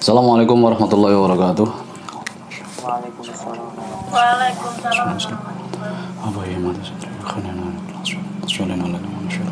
Assalamualaikum warahmatullahi wabarakatuh. Waalaikumsalam. Waalaikumsalam warahmatullahi Apa ya mata saya khana soalnya nolak manusia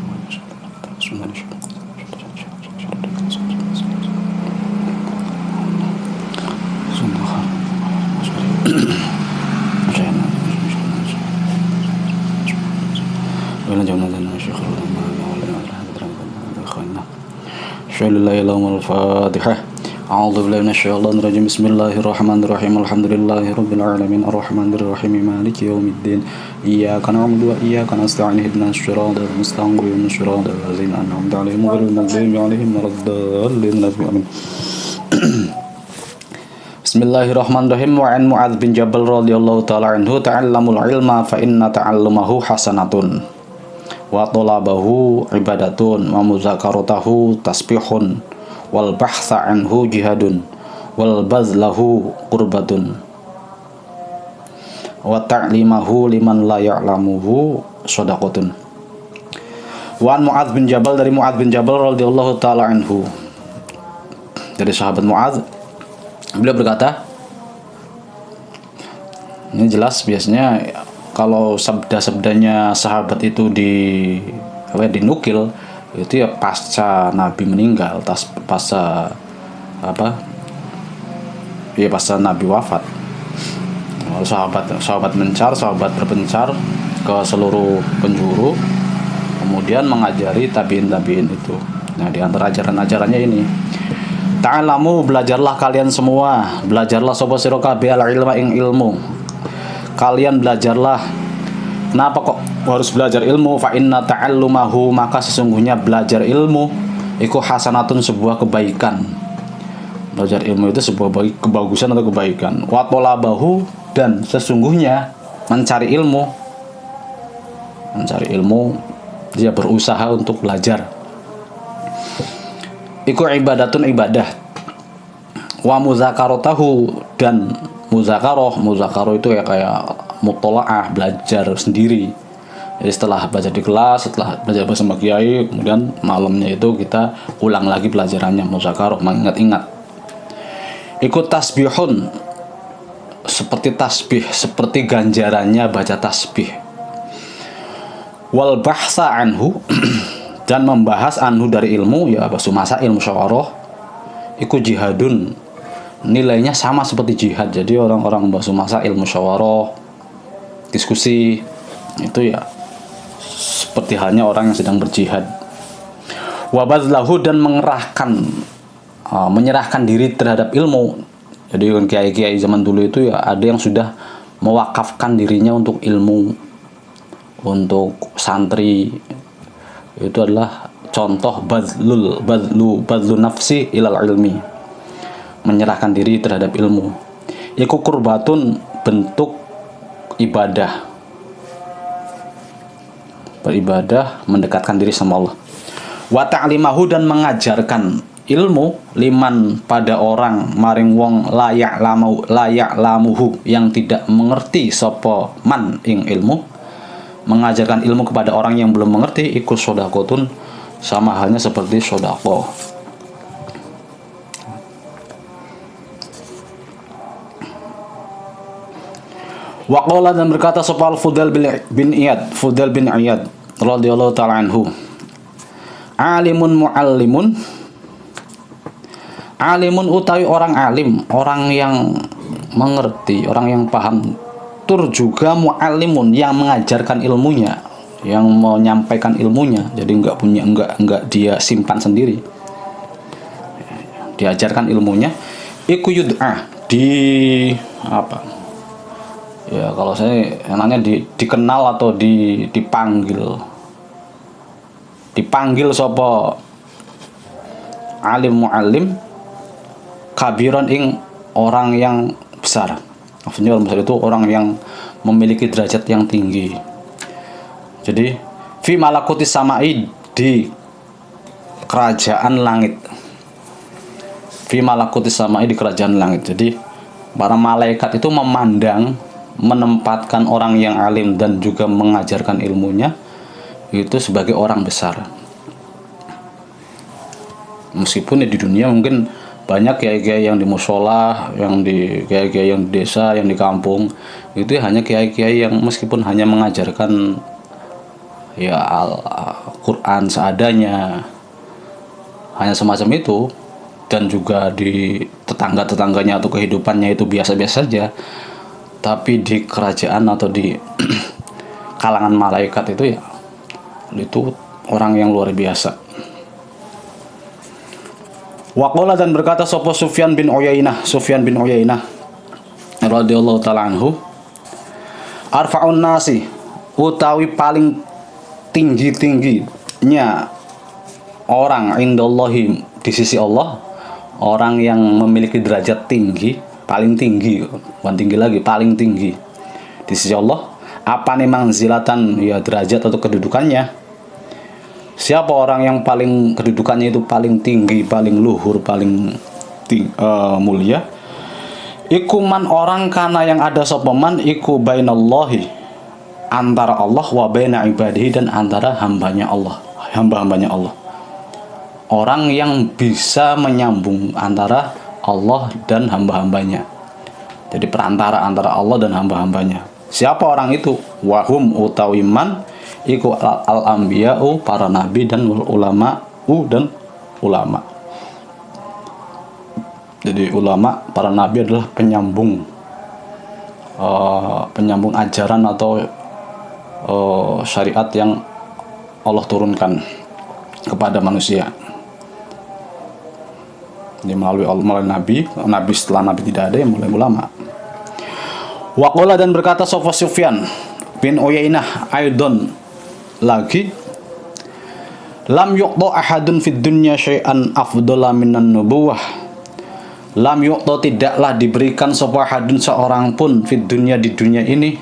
Al-Fatihah. A'udzu billahi minasyaitonir rajim. Bismillahirrahmanirrahim. Alhamdulillahi rabbil alamin arrahmanir rahim maliki yaumiddin. Iyyaka na'budu wa iyyaka nasta'in ihdinas siratal mustaqim siratal ladzina an'amta 'alaihim ghairil maghdubi 'alaihim waladdallin. Amin. Bismillahirrahmanirrahim. Wa an Mu'adz bin Jabal radhiyallahu ta'ala anhu ta'allamul ilma fa inna ta'allumahu hasanatun wa talabahu ibadatun wa muzakaratahu tasbihun wal bahtha anhu jihadun wal bazlahu qurbatun wa ta'limahu liman la ya'lamuhu shadaqatun. Wa an Mu'adz bin Jabal, dari Mu'adz bin Jabal radhiyallahu ta'ala anhu, dari sahabat Mu'adz, beliau berkata, ini jelas biasanya kalau sabda-sabdanya sahabat itu dinukil itu ya pasca Nabi meninggal, pasca Nabi wafat. Sahabat berpencar ke seluruh penjuru, kemudian mengajari tabiin itu. Nah, di antara ajaran-ajarannya ini, ta'alamu, belajarlah kalian semua, belajarlah sapa sira kabeh al ilma ing ilmu. Kalian belajarlah. Kenapa kok harus belajar ilmu? Fa inna ta'allumahu, maka sesungguhnya belajar ilmu iku hasanatun, sebuah kebaikan. Belajar ilmu itu sebuah kebagusan atau kebaikan. Wa talabahu, dan sesungguhnya mencari ilmu dia berusaha untuk belajar. Iku ibadatun, ibadah. Wa muzakaratahu, dan muzakarah itu ya kayak mutolaah, belajar sendiri. Jadi setelah belajar di kelas, setelah belajar bersama kiai, kemudian malamnya itu kita ulang lagi pelajarannya, muzakarah, mengingat-ingat. Ikut tasbihun, seperti tasbih, seperti ganjarannya baca tasbih. Wal bahsa anhu, dan membahas anhu dari ilmu, ya bahasa masail musyawarah, iku jihadun, nilainya sama seperti jihad. Jadi orang-orang bahasa masail musyawarah, diskusi, itu ya seperti halnya orang yang sedang berjihad. Wa bazlahu, dan menyerahkan diri terhadap ilmu. Jadi kiai-kiai zaman dulu itu ya ada yang sudah mewakafkan dirinya untuk ilmu, untuk santri. Itu adalah contoh badlu nafsi ilal ilmi, menyerahkan diri terhadap ilmu. Iku kurbatun, bentuk ibadah, beribadah, mendekatkan diri sama Allah. Wa ta'limahu, dan mengajarkan ilmu, liman, pada orang, maring wong layak lamuhu, yang tidak mengerti sapa man ing ilmu. Mengajarkan ilmu kepada orang yang belum mengerti, iku shadaqatun, sama halnya seperti sedekah. Waqala, dan berkata sapa Fudail bin Iyad radhiyallahu ta'ala anhu, alimun muallimun, alimun utawi orang alim, orang yang mengerti, orang yang paham, tur juga muallimun, yang mengajarkan ilmunya, yang menyampaikan ilmunya. Jadi enggak dia simpan sendiri, diajarkan ilmunya. Iku yud'ah, ya kalau saya enaknya dikenal atau dipanggil sapa alim muallim, kabiron ing orang yang besar. Maksudnya orang besar itu orang yang memiliki derajat yang tinggi. Jadi fi malakutis samai, di kerajaan langit. Fi malakutis samai, di kerajaan langit. Jadi para malaikat itu menempatkan orang yang alim dan juga mengajarkan ilmunya itu sebagai orang besar. Meskipun di dunia mungkin Banyak kiai-kiai yang di musola, yang di kiai-kiai yang di desa, yang di kampung, itu hanya kiai-kiai yang meskipun hanya mengajarkan ya Al-Quran seadanya, hanya semacam itu, dan juga di tetangga-tetangganya atau kehidupannya itu biasa-biasa saja, tapi di kerajaan atau di kalangan malaikat itu orang yang luar biasa. Waqala, dan berkata sapa Sufyan bin Uyainah radhiyallahu taala anhu, arfa'un nasi, utawi paling tinggi-tingginya orang indallahi, di sisi Allah, orang yang memiliki derajat tinggi, paling tinggi, bukan tinggi lagi, paling tinggi di sisi Allah, apa nih manzilatan, ya derajat atau kedudukannya. Siapa orang yang paling kedudukannya itu paling tinggi, paling luhur, paling mulia? Iku man, orang kana yang ada sopaman, iku bainallahi, antara Allah, wa baina ibadihi, dan antara hambanya Allah, hamba-hambanya Allah. Orang yang bisa menyambung antara Allah dan hamba-hambanya. Jadi perantara antara Allah dan hamba-hambanya. Siapa orang itu? Wahum utawi man, iku al-anbiya'u, para nabi, dan ulama'u, dan ulama. Jadi ulama, para nabi adalah penyambung ajaran atau syariat yang Allah turunkan kepada manusia. Jadi melalui nabi setelah nabi tidak ada, yang mulai ulama. Waqala, dan berkata sapa Sufyan bin Uyainah aidon lagi, lam yuqta ahadun fid dunya syai'an afdhala minan nubuwah. Lam yuqta, tidaklah diberikan sapa ahadun, seorang pun, fid dunya, di dunia ini,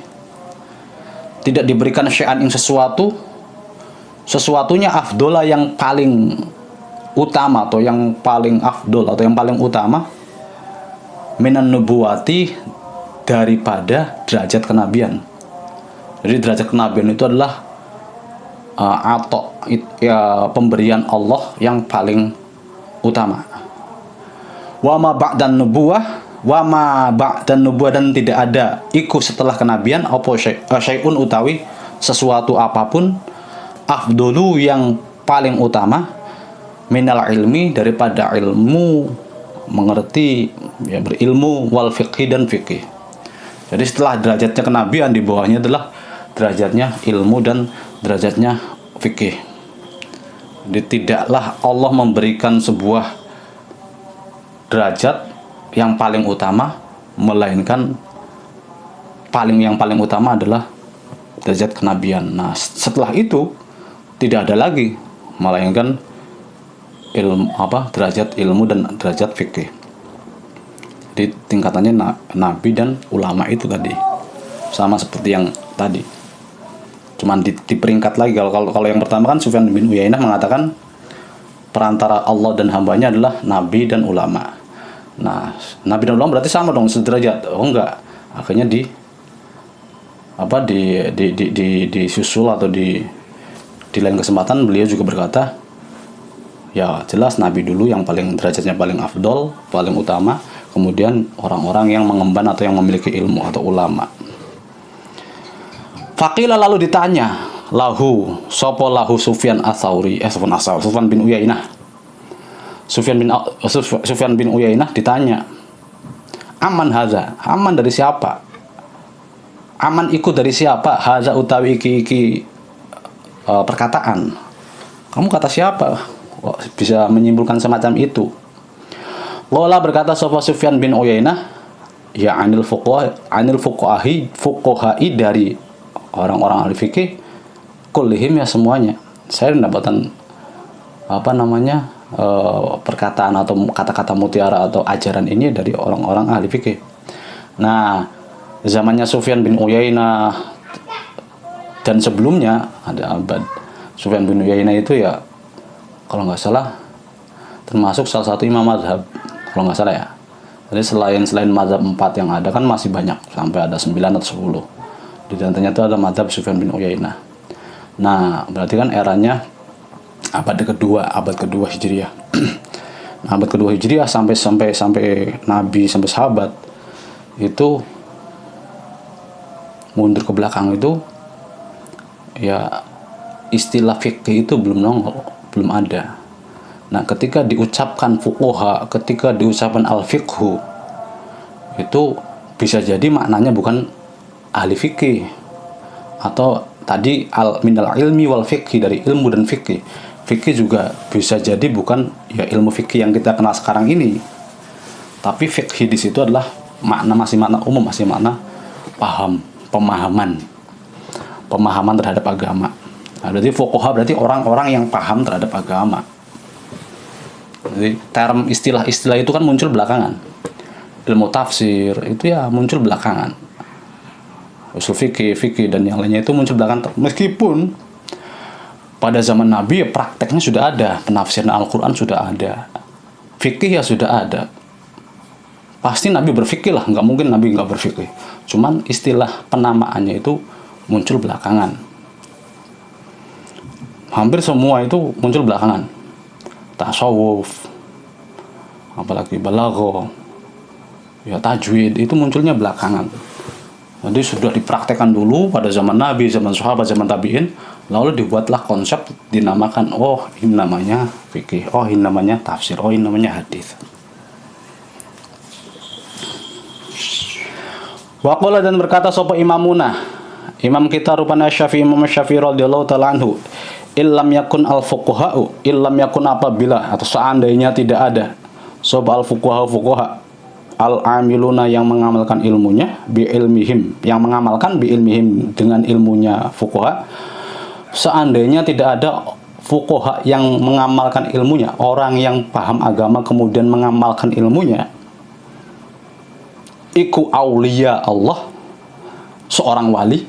tidak diberikan syai'an ing sesuatunya afdhala, yang paling utama atau yang paling afdol atau yang paling utama, minan nubuwati, daripada derajat kenabian. Jadi derajat kenabian itu adalah atau ya, pemberian Allah yang paling utama. Wa ma ba'dan nubuwah, dan tidak ada iku setelah kenabian apa syai'un utawi sesuatu apapun, afdolu, yang paling utama, minal ilmi, daripada ilmu, mengerti, ya, berilmu, wal fiqhi, dan fiqih. Jadi setelah derajatnya kenabian, di bawahnya adalah derajatnya ilmu dan derajatnya fikih. Jadi tidaklah Allah memberikan sebuah derajat yang paling utama, melainkan yang paling utama adalah derajat kenabian. Nah, setelah itu tidak ada lagi, melainkan derajat ilmu dan derajat fikih. Jadi tingkatannya nabi dan ulama itu tadi sama seperti yang tadi. Cuman diperingkat lagi. Kalau yang pertama kan Sufyan bin Uyainah mengatakan perantara Allah dan hambanya adalah nabi dan ulama. Nah, nabi dan ulama berarti sama dong, sederajat. Oh enggak. Akhirnya disusul atau di lain kesempatan beliau juga berkata, ya jelas nabi dulu yang paling derajatnya paling afdol, paling utama, kemudian orang-orang yang mengemban atau yang memiliki ilmu atau ulama. Faqila, lalu ditanya lahu Sufyan bin Uyainah. Sufyan bin Uyainah ditanya, aman hadza, aman dari siapa? Aman ikut dari siapa? Hadza utawi iki perkataan. Kamu kata siapa? Kok bisa menyimpulkan semacam itu? Qala, berkata Sufyan bin Uyainah, ya anil fuqaha'i, dari orang-orang ahli fikih, kullihim, ya semuanya. Saya mendapatkan perkataan atau kata-kata mutiara atau ajaran ini dari orang-orang ahli fikih. Nah, zamannya Sufyan bin Uyainah dan sebelumnya ada abad Sufyan bin Uyainah itu, ya kalau nggak salah termasuk salah satu imam mazhab, kalau nggak salah ya. Jadi selain mazhab 4 yang ada kan masih banyak, sampai ada 9 atau 10. Di antaranya itu ada mazhab Sufyan bin Uyainah. Nah, berarti kan eranya abad kedua Hijriah. abad kedua Hijriah sampai Nabi, sampai sahabat itu mundur ke belakang itu ya istilah fikih itu belum nongol, belum ada. Nah, ketika diucapkan fuqaha, ketika diucapkan al-fiqhu, itu bisa jadi maknanya bukan ahli fikih, atau tadi minal ilmi wal fikhi, dari ilmu dan fikih. Fikih juga bisa jadi bukan ya ilmu fikih yang kita kenal sekarang ini, tapi fikih di situ adalah masih makna umum, masih makna pemahaman terhadap agama. Nah, berarti fuqaha berarti orang-orang yang paham terhadap agama. Jadi term istilah-istilah itu kan muncul belakangan. Ilmu tafsir itu ya muncul belakangan. Usul fikih dan yang lainnya itu muncul belakangan. Meskipun pada zaman Nabi ya prakteknya sudah ada, penafsiran Al-Quran sudah ada, fikih ya sudah ada. Pasti Nabi berfikih lah, nggak mungkin Nabi nggak berfikih. Cuman istilah penamaannya itu muncul belakangan. Hampir semua itu muncul belakangan. Tasawuf, apalagi balaghah, ya tajwid itu munculnya belakangan. Jadi sudah dipraktekkan dulu pada zaman Nabi, zaman sahabat, zaman tabi'in, lalu dibuatlah konsep dinamakan, oh ini namanya fikih, oh ini namanya tafsir, oh ini namanya hadis. Waqala, dan berkata sapa imamuna, imam kita rupanya Imam Syafi'i radhiyallahu taala anhu, illam yakun al-fuqaha'u, illam yakun apabila atau seandainya tidak ada sapa al-fuqaha al-amiluna yang mengamalkan ilmunya bi ilmihim, yang mengamalkan bi ilmihim dengan ilmunya fuqaha, seandainya tidak ada fuqaha yang mengamalkan ilmunya, orang yang paham agama kemudian mengamalkan ilmunya, iku aulia Allah, seorang wali,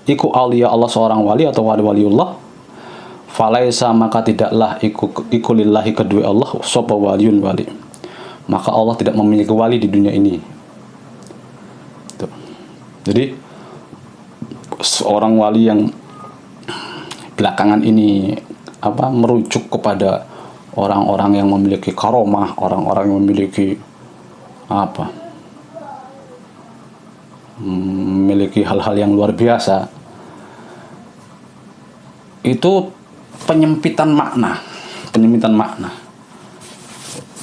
iku aulia Allah, seorang wali atau wali-waliullah, falaisa, maka tidaklah iku lillahi, kedua Allah, sapa waliyun wali, maka Allah tidak memiliki wali di dunia ini. Tuh. Jadi seorang wali yang belakangan ini merujuk kepada orang-orang yang memiliki karomah, orang-orang yang memiliki memiliki hal-hal yang luar biasa, itu penyempitan makna.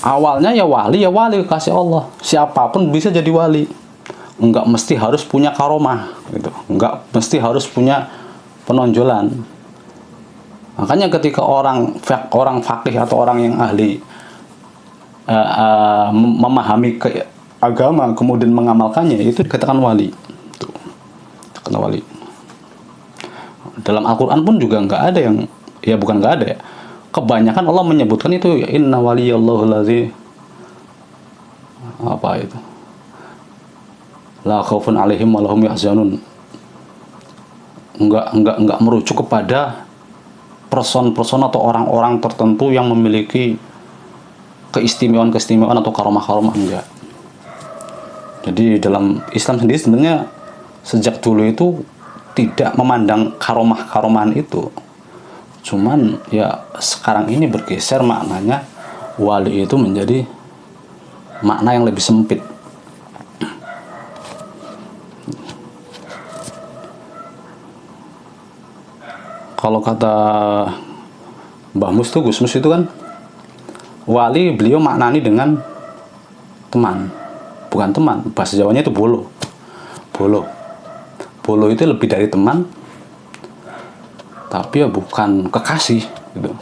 Awalnya ya wali kasih Allah, siapapun bisa jadi wali, enggak mesti harus punya karomah gitu, enggak mesti harus punya penonjolan. Makanya ketika orang faqih atau orang yang ahli memahami agama kemudian mengamalkannya, itu dikatakan wali. Tuh, dikatakan wali. Dalam Al-Quran pun juga nggak ada yang, ya bukan nggak ada ya, kebanyakan Allah menyebutkan itu ya, inna waliyallahu allazi itu la khaufun alaihim wa lahum yahzanun. Enggak merujuk kepada person atau orang-orang tertentu yang memiliki keistimewaan atau karomah, enggak. Jadi dalam Islam sendiri sebenarnya sejak dulu itu tidak memandang karomahan itu. Cuman ya sekarang ini bergeser maknanya, wali itu menjadi makna yang lebih sempit. Kalau kata Mbah Mus tuh, Gus Mus itu kan, wali beliau maknani dengan teman, bukan teman, bahasa Jawanya itu bolo itu lebih dari teman, tapi ya bukan kekasih gitu,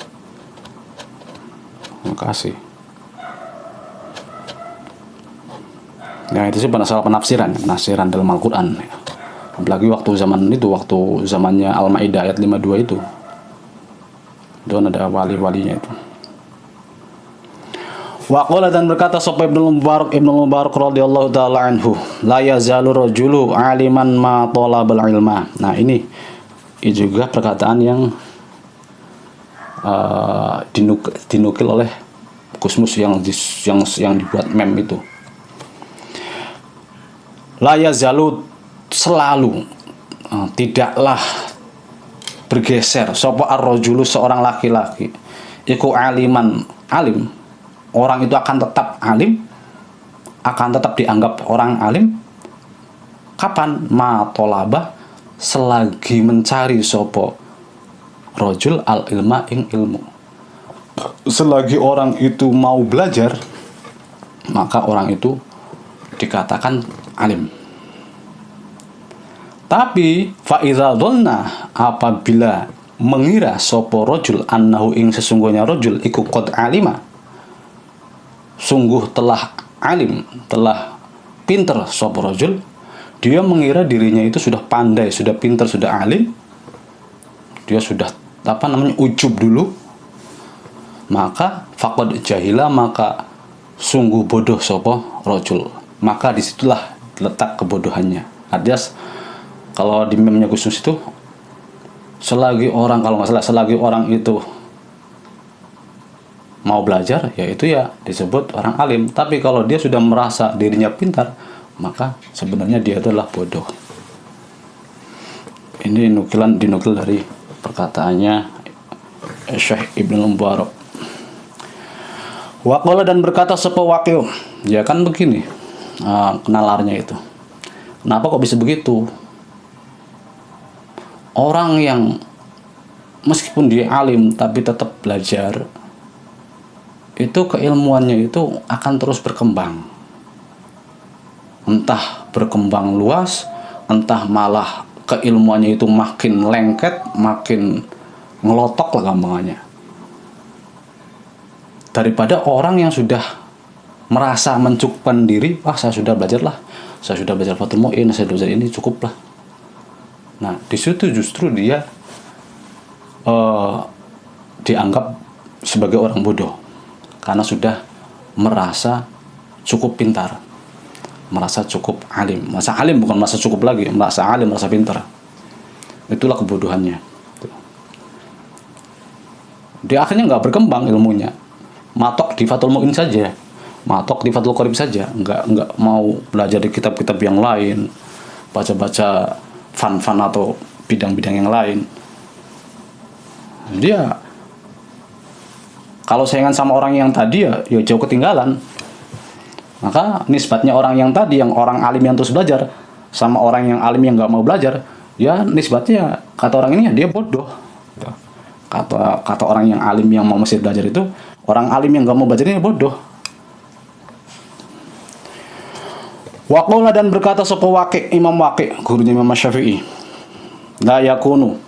kekasih. Nah itu sih masalah penafsiran dalam Al-Quran, apalagi waktu zamannya Al-Maidah ayat 52 itu ada wali-walinya itu. Waqala, dan berkata sapa Ibnu Mubarak radhiyallahu taala anhu, la yazalu rajulu aliman ma talabal ilma. Nah ini juga perkataan yang dinukil oleh Kusmus yang dibuat mem itu. La yazalu, selalu, tidaklah bergeser sapa ar-rajulu, seorang laki-laki, iku alim, orang itu akan tetap alim, akan tetap dianggap orang alim kapan? Ma tolabah, selagi mencari sopo rojul al ilma ing ilmu. Selagi orang itu mau belajar, maka orang itu dikatakan alim. Tapi fa'iza dhanna, apabila mengira sopo rojul annahu ing sesungguhnya rojul iku qad alima, sungguh telah alim, telah pinter sopo rojul, dia mengira dirinya itu sudah pandai, sudah pinter, sudah alim, dia sudah ujub dulu, maka faqad jahila, maka sungguh bodoh sopo rojul. Maka disitulah letak kebodohannya. Artinya kalau di memnya Gusnus itu, selagi orang, kalau nggak salah, selagi orang itu mau belajar, yaitu ya disebut orang alim. Tapi kalau dia sudah merasa dirinya pintar, maka sebenarnya dia adalah bodoh. Ini dinukil dari perkataannya Syekh Ibnu Mubarak. Waqala, dan berkata sapa Waqi', ya kan begini kenalarnya itu. Kenapa kok bisa begitu? Orang yang meskipun dia alim tapi tetap belajar, itu keilmuannya itu akan terus berkembang. Entah berkembang luas, entah malah keilmuannya itu makin lengket, makin ngelotok lah gampangannya. Daripada orang yang sudah merasa mencukupkan diri, saya sudah belajar lah, saya sudah belajar Fathul Mu'in, saya sudah belajar ini, cukup lah. Nah, di situ justru dia dianggap sebagai orang bodoh karena sudah merasa cukup pintar, merasa cukup alim. Merasa alim bukan merasa cukup lagi, merasa alim, merasa pintar. Itulah kebodohannya. Dia akhirnya nggak berkembang ilmunya, matok di Fathul Mu'in saja, matok di Fathul Qorib saja, nggak mau belajar di kitab-kitab yang lain, baca-baca fan-fan atau bidang-bidang yang lain. Dia kalau saingan sama orang yang tadi ya jauh ketinggalan. Maka nisbatnya orang yang tadi, yang orang alim yang terus belajar, sama orang yang alim yang nggak mau belajar, ya nisbatnya kata orang ini ya dia bodoh. Kata orang yang alim yang mau masih belajar itu, orang alim yang nggak mau belajar ini bodoh. Waqala, dan berkata sapa Waqi', Imam Waqi', gurunya Imam Syafi'i, la yakunu,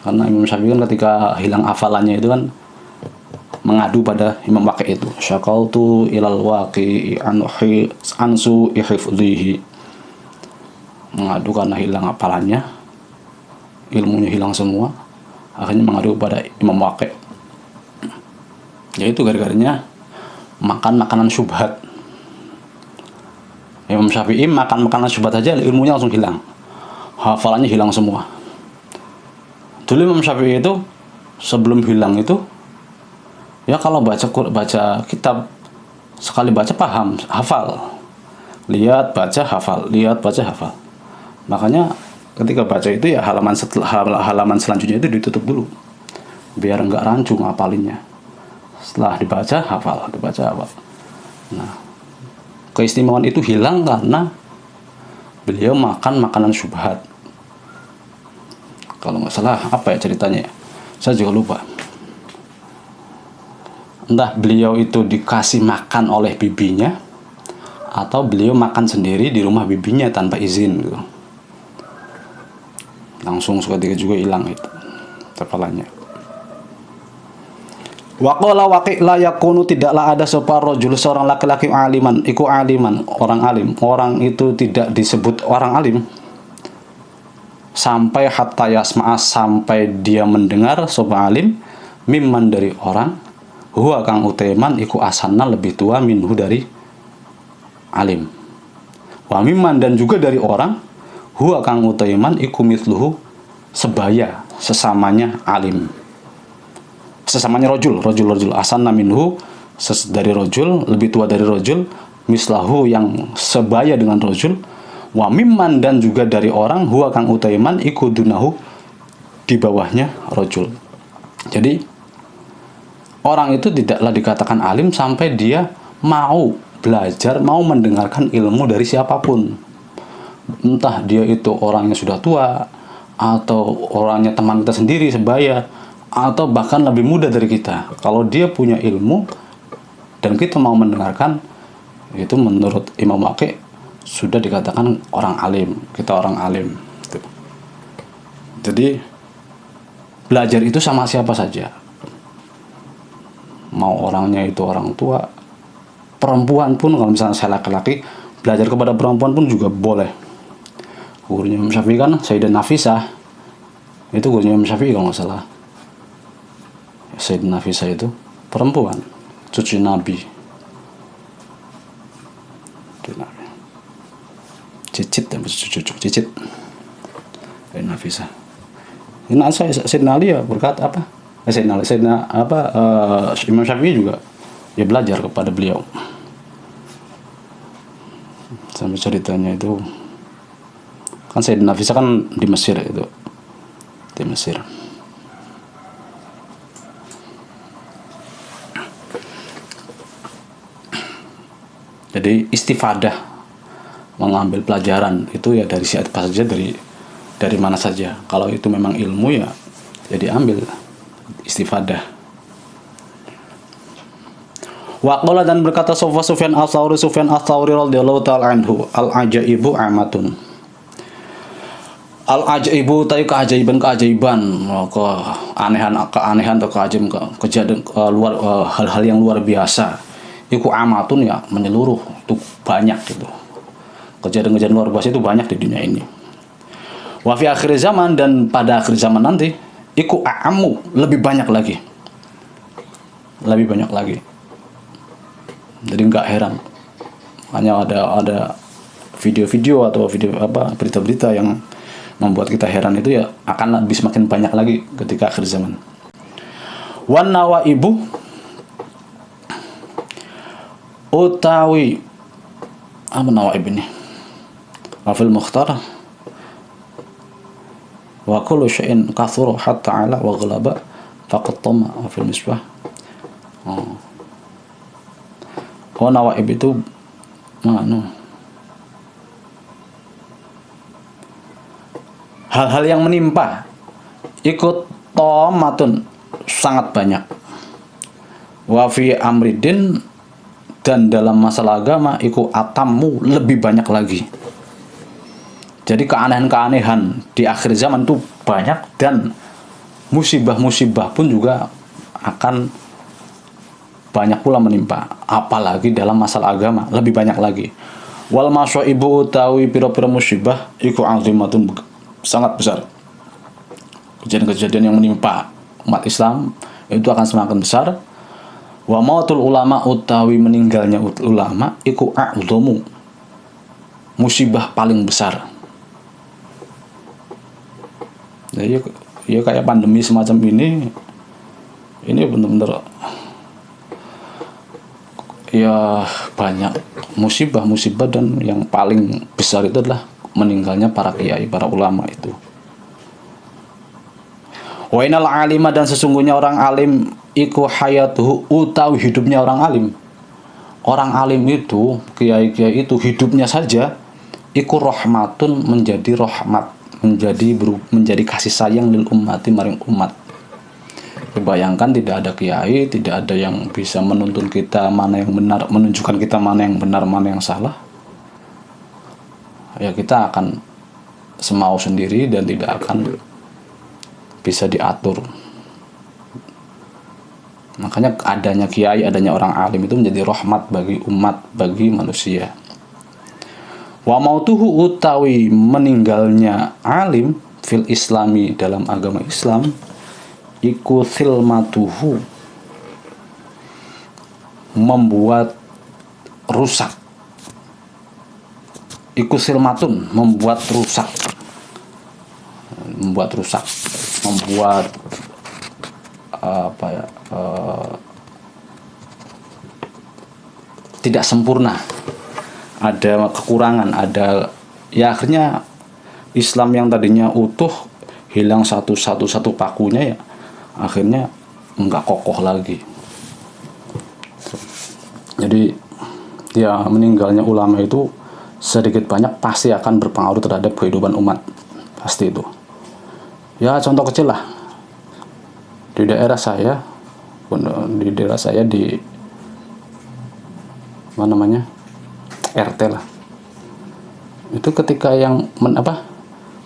karena Imam Syafi'i kan ketika hilang hafalannya itu kan mengadu pada Imam Waqi' itu, syaqaltu ilal Waqi'i ansu ihfdhihi, mengadu karena hilang hafalannya, ilmunya hilang semua, akhirnya mengadu pada Imam Waqi', yaitu gara-garanya makan makanan syubhat. Imam Syafi'i makan makanan syubhat saja ilmunya langsung hilang, hafalannya hilang semua. Dulu Imam Syafi'i itu sebelum hilang itu, ya kalau baca kitab, sekali baca paham, hafal, lihat baca hafal, lihat baca hafal. Makanya ketika baca itu ya halaman selanjutnya itu ditutup dulu, biar enggak rancu ngapalinnya. Setelah dibaca hafal, dibaca hafal. Nah, keistimewaan itu hilang karena beliau makan makanan syubhat. Kalau nggak salah apa ya ceritanya, saya juga lupa. Entah beliau itu dikasih makan oleh bibinya, atau beliau makan sendiri di rumah bibinya tanpa izin gitu. Langsung seketika juga hilang itu hafalannya. Waqala Waqi', la yakunu, tidaklah ada separojul, seorang laki-laki aliman, iku aliman, orang alim. Orang itu tidak disebut orang alim sampai hatta yasma'a, sampai dia mendengar sopa alim, mimman, dari orang, huwa kang uteman iku asanna, lebih tua, minhu, dari alim. Wa mimman, dan juga dari orang, huwa kang uteman iku mithluhu, sebaya, sesamanya alim, sesamanya rojul asanna minhu, dari rojul, lebih tua dari rojul, mislahu, yang sebaya dengan rojul, wa mimman, dan juga dari orang, huwa kang utaiman iku dunahu, di bawahnya rojul. Jadi orang itu tidaklah dikatakan alim sampai dia mau belajar, mau mendengarkan ilmu dari siapapun. Entah dia itu orang yang sudah tua, atau orangnya teman kita sendiri sebaya, atau bahkan lebih muda dari kita. Kalau dia punya ilmu dan kita mau mendengarkan, itu menurut Imam Waqi sudah dikatakan orang alim. Kita orang alim. Jadi belajar itu sama siapa saja. Mau orangnya itu orang tua, perempuan pun, kalau misalnya saya laki-laki, belajar kepada perempuan pun juga boleh. Gurunya Imam Syafi'i kan Sayyidah Nafisah, itu gurunya Imam Syafi'i kalau nggak salah. Sayyidah Nafisah itu perempuan, cucu Nabi. Cicit dan cucu cicit. Sayyidah Nafisah. Ini Sayyidina Ali ya berkata apa? Imam Syafi'i juga ya belajar kepada beliau. Sampai ceritanya itu kan Sayyidina Nafisah kan di Mesir itu. Di Mesir. Jadi istifadah, mengambil pelajaran itu ya dari siapa saja, dari mana saja. Kalau itu memang ilmu ya diambil istifadah. Waqala, dan berkata Sufyan Ats-Tsauri radhiyallahu ta'ala anhu, al-ajaibu amatun. Al-ajaibu tayu keajaiban, keanehan atau kejadian luar, hal-hal yang luar biasa. Iku amatun ya menyeluruh, itu banyak gitu. Kejadian-kejadian luar biasa itu banyak di dunia ini. Wa fi akhir zaman, dan pada akhir zaman nanti iku a'amu, lebih banyak lagi. Lebih banyak lagi. Jadi enggak heran. Hanya ada video-video atau berita-berita yang membuat kita heran, itu ya akan lebih semakin banyak lagi ketika akhir zaman. Wan nawaibu utawi apa nawaib ini? Wafil Mukhtar wa kullu syai'in kathura hatta ala wa ghalaba faqad tama fil misbah. Nawaib itu hal-hal yang menimpa, ikut tomatun, sangat banyak. Wa fi amridin, dan dalam masalah agama iku atamu, lebih banyak lagi. Jadi keanehan-keanehan di akhir zaman itu banyak, dan musibah-musibah pun juga akan banyak pula menimpa, apalagi dalam masalah agama lebih banyak lagi. Wal masyaibu utawi pira-pira musibah iku azimatun, sangat besar. Kejadian-kejadian yang menimpa umat Islam itu akan semakin besar. Wa mautul ulama utawi meninggalnya ulama iku a'dhamu, musibah paling besar. Jadi ya kayak pandemi semacam ini benar-benar ya banyak musibah-musibah, dan yang paling besar itu adalah meninggalnya para kiai, para ulama itu. Wa inal alima, dan sesungguhnya orang alim iku hayatuhu, utawi hidupnya orang alim. Orang alim itu, kiai-kiai itu hidupnya saja iku rahmatun, menjadi rahmat, menjadi kasih sayang lil ummati, maring umat. Bayangkan tidak ada kiai, tidak ada yang bisa menuntun kita mana yang benar, menunjukkan kita mana yang benar, mana yang salah. Ya kita akan semau sendiri dan tidak akan bisa diatur. Makanya adanya kiai, adanya orang alim itu menjadi rahmat bagi umat, bagi manusia. Wa mautuhu, utawi meninggalnya alim fil islami, dalam agama Islam, iku silmatuhu, membuat rusak. Iku silmatun, membuat rusak, membuat tidak sempurna, ada kekurangan, ada ya akhirnya Islam yang tadinya utuh hilang satu pakunya, ya akhirnya enggak kokoh lagi. Jadi ya meninggalnya ulama itu sedikit banyak pasti akan berpengaruh terhadap kehidupan umat, pasti itu. Ya contoh kecil lah, di daerah saya di apa namanya, RT lah, itu ketika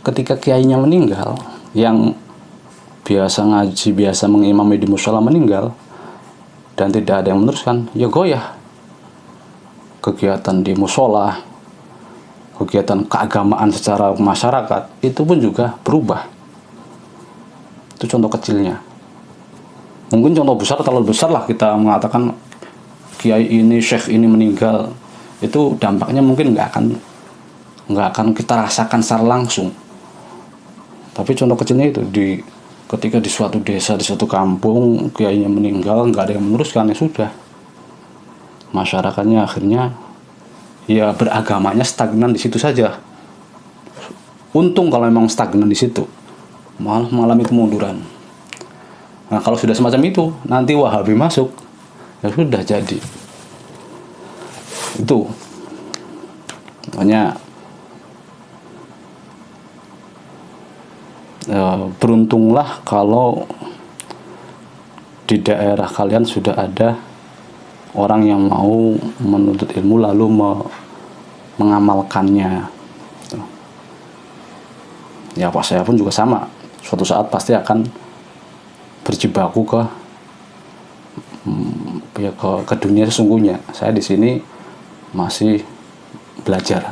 ketika kiainya meninggal, yang biasa ngaji, biasa mengimami di musola meninggal, dan tidak ada yang meneruskan, ya goyah kegiatan di musola, kegiatan keagamaan secara masyarakat itu pun juga berubah. Itu contoh kecilnya. Mungkin contoh besar, terlalu besar lah kita mengatakan kiai ini, syekh ini meninggal, itu dampaknya mungkin nggak akan kita rasakan secara langsung. Tapi contoh kecilnya itu, ketika di suatu desa, di suatu kampung, kiainya meninggal, nggak ada yang meneruskan, ya sudah. Masyarakatnya akhirnya ya beragamanya stagnan di situ saja. Untung kalau memang stagnan di situ, malah mengalami kemunduran. Nah kalau sudah semacam itu, nanti Wahabi masuk, ya sudah jadi. Itu makanya beruntunglah kalau di daerah kalian sudah ada orang yang mau menuntut ilmu lalu mengamalkannya. Ya pas saya pun juga sama, suatu saat pasti akan berjibaku ke dunia sesungguhnya. Saya di sini masih belajar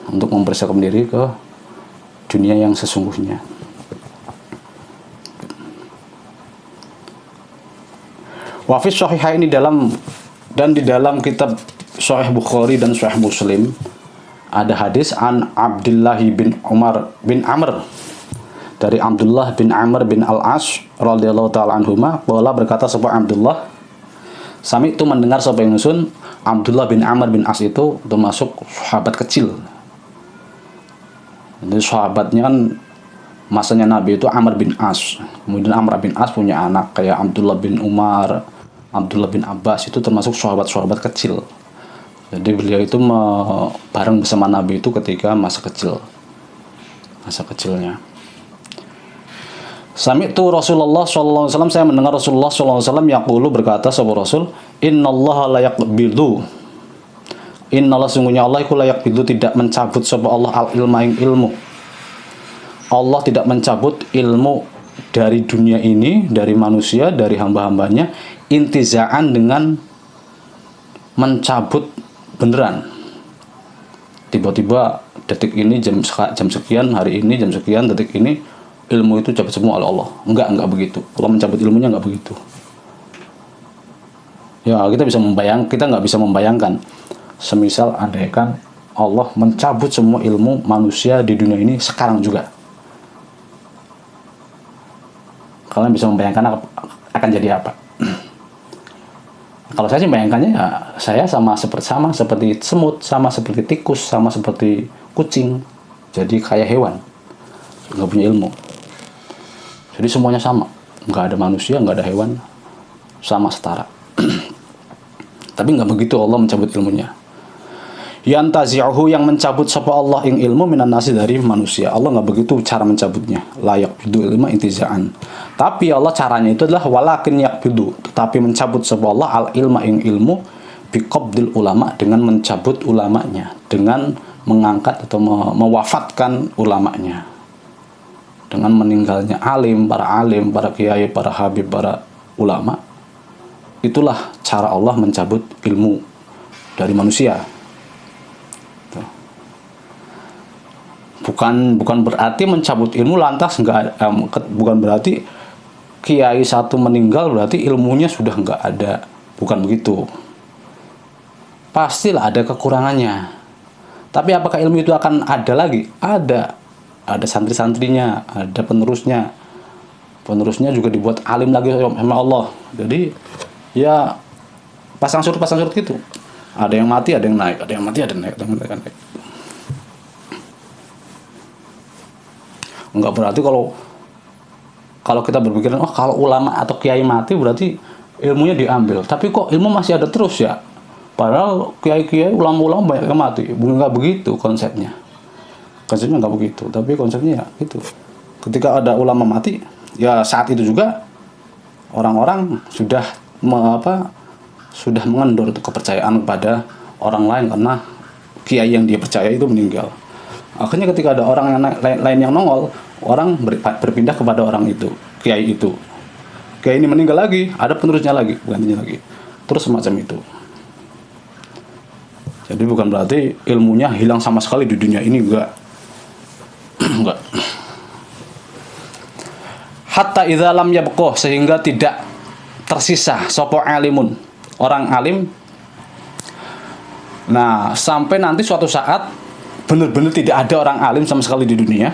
untuk mempersiapkan diri ke dunia yang sesungguhnya. Wafis Sahihah ini di dalam kitab Sahih Bukhari dan Sahih Muslim ada hadis an Abdullah bin Umar bin Amr, dari Abdullah bin Amr bin Al-As radhiyallahu taala anhuma, qala berkata sapa Abdullah, sami itu mendengar sapa ingsun, Abdullah bin Amr bin As itu termasuk sahabat kecil. Jadi sahabatnya kan masanya Nabi itu Amr bin As. Kemudian Amr bin As punya anak kayak Abdullah bin Umar, Abdullah bin Abbas, itu termasuk sahabat-sahabat kecil. Jadi beliau itu bareng bersama Nabi itu ketika masa kecilnya. Sami'tu Rasulullah sallallahu alaihi wasallam, saya mendengar Rasulullah sallallahu alaihi wasallam yaqulu, berkata sahabat Rasul, innallaha la yaqbidu, innallaha sungguhnya Allah iku la yaqbidu, tidak mencabut sapa Allah al-ilma ing ilmu. Allah tidak mencabut ilmu dari dunia ini, dari manusia, dari hamba-hambanya, intizaan dengan mencabut beneran. Tiba-tiba detik ini jam sekian, hari ini jam sekian, detik ini ilmu itu cabut semua oleh Allah. Enggak begitu. Allah mencabut ilmunya enggak begitu. Ya kita nggak bisa membayangkan. Semisal andaikan Allah mencabut semua ilmu manusia di dunia ini sekarang juga. Kalian bisa membayangkan akan jadi apa? Kalau saya sih membayangkannya ya, saya sama seperti semut, sama seperti tikus, sama seperti kucing. Jadi kayak hewan, nggak punya ilmu. Jadi semuanya sama, nggak ada manusia, nggak ada hewan, sama setara. Tapi nggak begitu Allah mencabut ilmunya. Yantazi'uhu, yang mencabut sapa Allah ing ilmu minan nasi, dari manusia. Allah nggak begitu cara mencabutnya. Layak bidu ilma intizaan. Tapi Allah caranya itu adalah walakin yakbidu, tetapi mencabut sapa Allah al ilma ing ilmu biqabdil ulama, dengan mencabut ulamanya, dengan mengangkat atau mewafatkan ulamanya, dengan meninggalnya alim, para kiai, para habib, para ulama. Itulah cara Allah mencabut ilmu dari manusia. Bukan berarti mencabut ilmu lantas bukan berarti kiai satu meninggal berarti ilmunya sudah nggak ada. Bukan begitu. Pastilah ada kekurangannya. Tapi apakah ilmu itu akan ada lagi? Ada santri-santrinya, ada penerusnya. Penerusnya juga dibuat alim lagi sama Allah. Jadi ya pasang surut gitu. Ada yang mati, ada yang naik, ada yang mati, ada yang naik. Enggak berarti kalau kita berpikiran kalau ulama atau kiai mati berarti ilmunya diambil, tapi kok ilmu masih ada terus ya, padahal kiai-kiai ulama-ulama banyak yang mati. Bukan, nggak begitu konsepnya nggak begitu, tapi konsepnya ya gitu. Ketika ada ulama mati, ya saat itu juga orang-orang sudah sudah mengendur kepercayaan kepada orang lain karena kiai yang dia percaya itu meninggal. Akhirnya ketika ada orang yang lain yang nongol, orang berpindah kepada orang itu, kiai itu. Kiai ini meninggal lagi, ada penerusnya lagi, gantinya lagi. Terus semacam itu. Jadi bukan berarti ilmunya hilang sama sekali di dunia ini, enggak. Enggak. Hatta idza lam yabqa, sehingga tidak tersisa sapa alimun, orang alim. Nah, sampai nanti suatu saat benar-benar tidak ada orang alim sama sekali di dunia.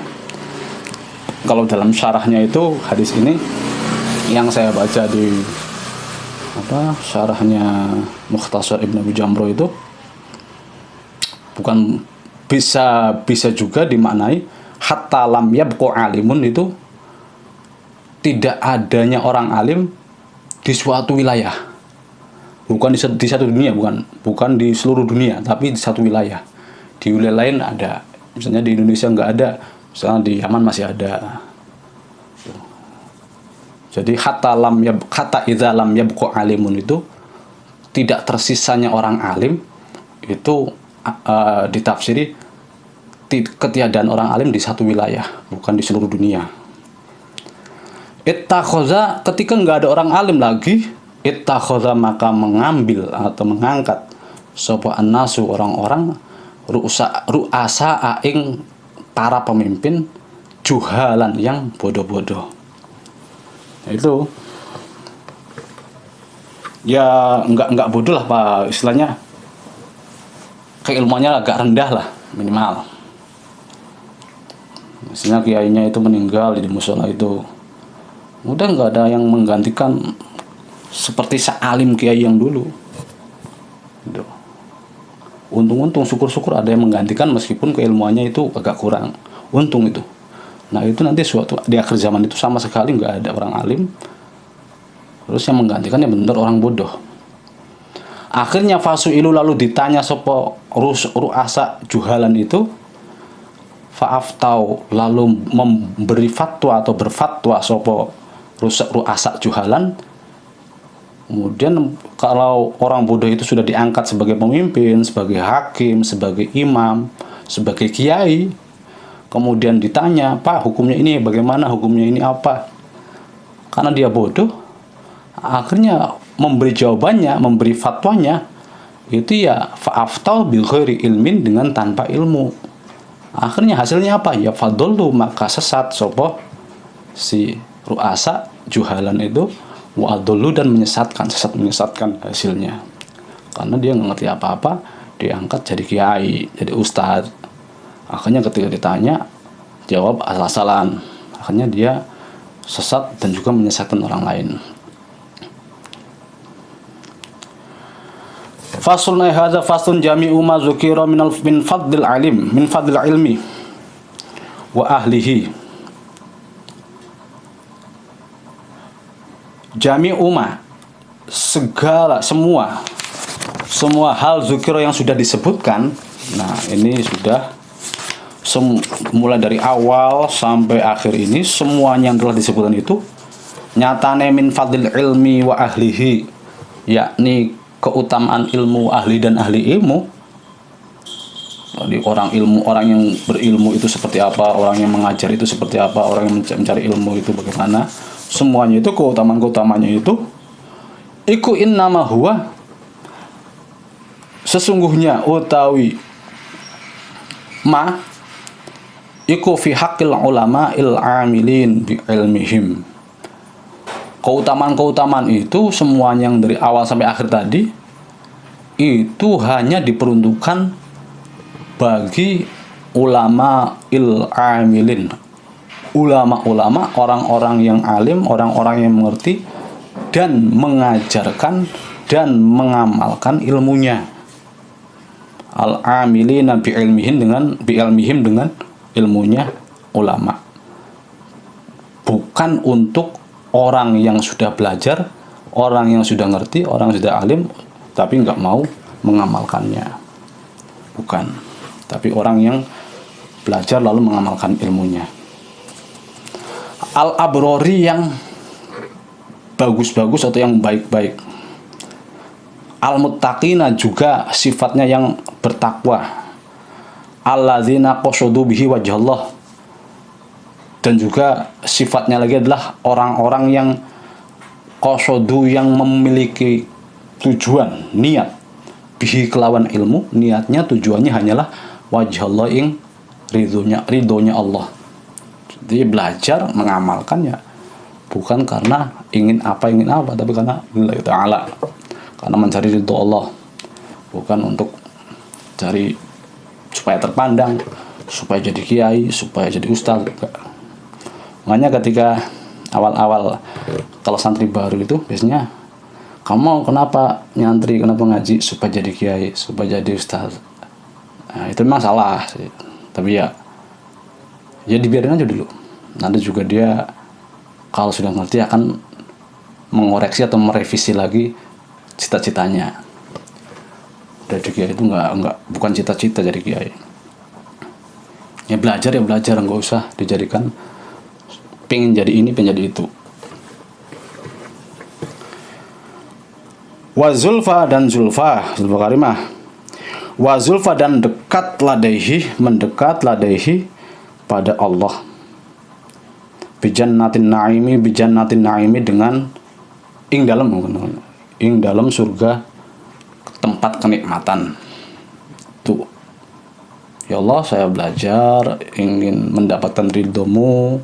Kalau dalam syarahnya itu hadis ini yang saya baca di syarahnya Mukhtasar Ibn Abi Jamro itu, bukan bisa juga dimaknai hatta lam yabqa alimun, itu tidak adanya orang alim di suatu wilayah, bukan di satu dunia, bukan di seluruh dunia, tapi di satu wilayah. Di wilayah lain ada, misalnya di Indonesia nggak ada, misalnya di Yaman masih ada. Jadi hatta idza lam yabqa alimun itu tidak tersisanya orang alim, itu ditafsiri ketiadaan orang alim di satu wilayah, bukan di seluruh dunia. Ittakhoza, ketika nggak ada orang alim lagi, ittakhoza maka mengambil atau mengangkat sapa annasu, orang-orang, ru'asa aing para pemimpin, juhalan yang bodoh-bodoh. Itu ya nggak bodoh lah Pak, istilahnya keilmuannya agak rendah lah minimal. Misalnya kiainya itu meninggal di musola itu, udah nggak ada yang menggantikan seperti sealim kiai yang dulu. Untung-untung, syukur-syukur ada yang menggantikan meskipun keilmuannya itu agak kurang. Untung itu. Nah itu nanti suatu di akhir zaman itu sama sekali nggak ada orang alim, terus yang menggantikan ya benar orang bodoh. Akhirnya fasu'ilu, lalu ditanya sopo ru'asa juhalan itu, fa'aftau, lalu memberi fatwa atau berfatwa sopo ru'asa juhalan. Kemudian kalau orang bodoh itu sudah diangkat sebagai pemimpin, sebagai hakim, sebagai imam, sebagai kiai, kemudian ditanya, Pak, hukumnya ini bagaimana, hukumnya ini apa? Karena dia bodoh, akhirnya memberi jawabannya, memberi fatwanya, itu ya fa'aftau bi ghairi ilmin, dengan tanpa ilmu. Akhirnya hasilnya apa? Ya fadollu, maka sesat sopo si ru'asa juhalan itu, wa adollu, dan menyesatkan hasilnya. Karena dia nggak ngerti apa-apa, diangkat jadi kiai, jadi ustadz. Akhirnya ketika ditanya, jawab asal-asalan. Akhirnya dia sesat dan juga menyesatkan orang lain. Faslun hadza faslun jami'u ma dzukira min fadlil alim, min fadlil ilmi wa ahlihi. Jami'u ma, semua hal dzukira yang sudah disebutkan. Nah, ini sudah mulai dari awal sampai akhir ini, semuanya yang telah disebutkan itu nyatane min fadlil ilmi wa ahlihi, yakni keutamaan ilmu, ahli dan ahli ilmu. Jadi orang yang berilmu itu seperti apa, orang yang mengajar itu seperti apa, orang yang mencari ilmu itu bagaimana, semuanya itu keutamaan-keutamanya itu iku innama huwa, sesungguhnya utawi ma iku fi haqqil ulama il amilin bi ilmihim. Keutamaan-keutamaan itu semuanya yang dari awal sampai akhir tadi itu hanya diperuntukkan bagi ulama il amilin, ulama-ulama, orang-orang yang alim, orang-orang yang mengerti dan mengajarkan dan mengamalkan ilmunya. Al amilina bi ilmihim dengan ilmunya ulama. Bukan untuk orang yang sudah belajar Orang yang sudah ngerti, orang yang sudah alim, tapi nggak mau mengamalkannya. Bukan. Tapi orang yang belajar lalu mengamalkan ilmunya. Al-abrori yang bagus-bagus atau yang baik-baik. Al-muttaqina juga sifatnya yang bertakwa. Alladzina qasadu bihi wajhallah. Dan juga sifatnya lagi adalah orang-orang yang qasadu, yang memiliki tujuan, niat bihi kelawan ilmu, niatnya tujuannya hanyalah wajhallah, ing ridhonya Allah. Jadi belajar mengamalkannya bukan karena ingin apa tapi karena lillahi ta'ala, karena mencari ridho Allah, bukan untuk cari supaya terpandang, supaya jadi kiai, supaya jadi ustaz. Makanya ketika awal-awal kalau santri baru itu biasanya, kamu kenapa nyantri, kenapa ngaji? Supaya jadi kiai, supaya jadi ustaz. Nah, itu memang salah sih. Tapi ya dibiarin aja dulu. Nanti juga dia kalau sudah ngerti akan mengoreksi atau merevisi lagi cita-citanya. Jadi kiai itu bukan cita-cita jadi kiai. Ya belajar, nggak usah dijadikan pengen jadi ini, pengen jadi itu. Wa zulfa dan zulfa karimah. Wa zulfa dan dekat ladaihi, mendekat ladaihi pada Allah. Bijannatin naimi dengan ing dalam surga, tempat kenikmatan. Tuh. Ya Allah, saya belajar ingin mendapatkan ridhomu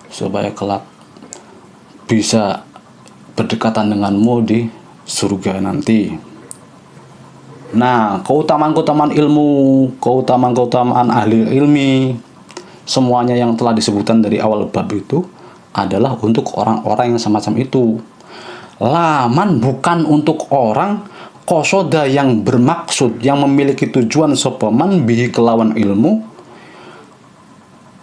supaya kelak bisa berdekatan denganmu di surga nanti. Nah, keutamaan ilmu, keutamaan ahli ilmi, semuanya yang telah disebutkan dari awal bab itu adalah untuk orang-orang yang semacam itu. Laman bukan untuk orang kosoda yang bermaksud, yang memiliki tujuan sopaman bihi kelawan ilmu.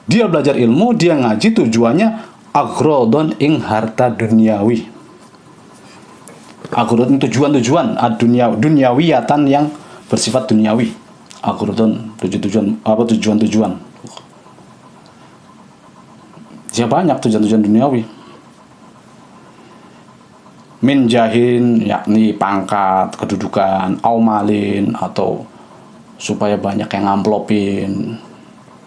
Dia belajar ilmu, dia ngaji, tujuannya agrodon ing harta duniawi. Agrodon tujuan duniawiyatan yang bersifat duniawi. Agrodon tujuan. Ya banyak tujuan duniawi. Min jahin, yakni pangkat, kedudukan, aumalin, atau supaya banyak yang ngamplopin,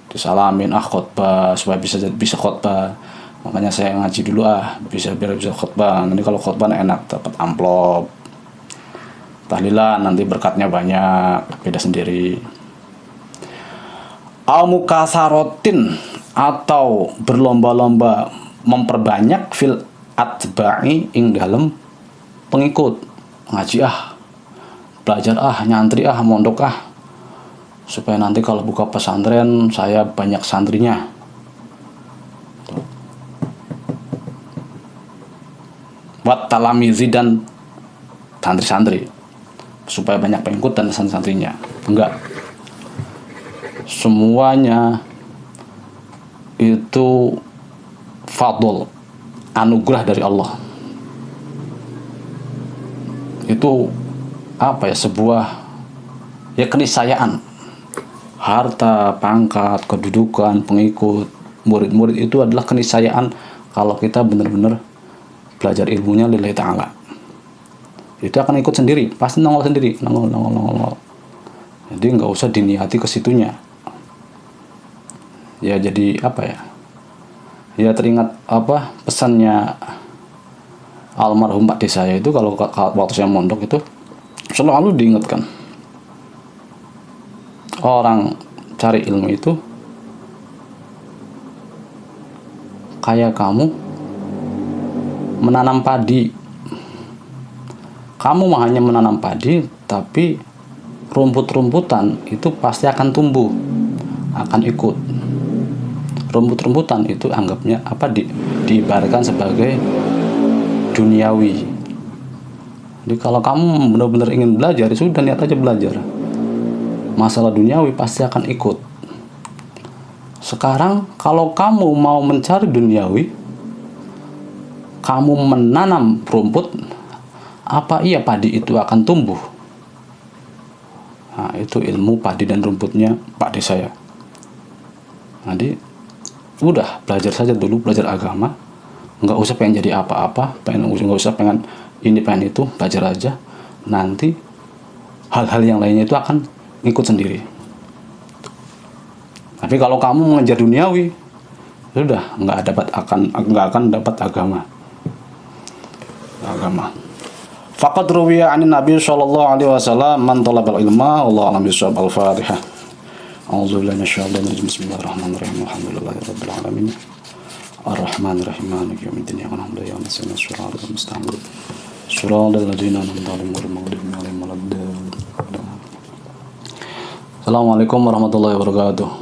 disalamin, khotbah, supaya bisa khotbah. Makanya saya ngaji dulu biar bisa khotbah. Nanti kalau khotbah enak, dapat amplop. Tahlilan nanti berkatnya banyak, beda sendiri. Au mukasarotin, atau berlomba-lomba memperbanyak fil atba'i ing dalam pengikut. Ngaji belajar nyantri mondok supaya nanti kalau buka pesantren saya banyak santrinya. Wat talamizi dan santri-santri supaya banyak pengikut dan santrinya. Enggak. Semuanya itu fadl, anugerah dari Allah. Itu sebuah keniscayaan. Harta, pangkat, kedudukan, pengikut, murid-murid itu adalah keniscayaan kalau kita benar-benar belajar ilmunya lillahi ta'ala. Itu akan ikut sendiri, pasti nongol sendiri, nongol. Jadi nggak usah diniati ke situnya. Ya jadi ya teringat pesannya almarhum Pak Desa saya itu, kalau waktu saya mondok itu selalu diingatkan, orang cari ilmu itu kayak kamu menanam padi. Kamu hanya menanam padi, tapi rumput-rumputan itu pasti akan tumbuh, akan ikut. Rumput-rumputan itu anggapnya diibaratkan sebagai duniawi. Jadi kalau kamu benar-benar ingin belajar, sudah niat aja belajar. Masalah duniawi pasti akan ikut. Sekarang kalau kamu mau mencari duniawi, kamu menanam rumput, apa iya padi itu akan tumbuh? Nah, itu ilmu padi dan rumputnya Pak De saya. Jadi udah belajar saja dulu, belajar agama, nggak usah pengen jadi apa-apa, nggak usah pengen ini pengen itu, belajar aja. Nanti hal-hal yang lainnya itu akan ngikut sendiri. Tapi kalau kamu mengejar duniawi, sudah nggak akan dapat agama. Faqad ruwiya 'anin Nabi sallallahu alaihi wasallam man talabal ilma wallahu a'lam bishawab. Al-Fatihah. A'udzubillahi minasyaitonir rajim. Bismillahirrahmanirrahim. Alhamdulillahirabbil alamin. Ar-Rahmanir-Rahim. Maliki yaumiddin. Iyyaka na'budu wa iyyaka nasta'in. Shiratal mustaqim. Shiratal ladzina an'amta 'alaihim ghairil maghdubi 'alaihim waladdallin. Assalamualaikum warahmatullahi wabarakatuh.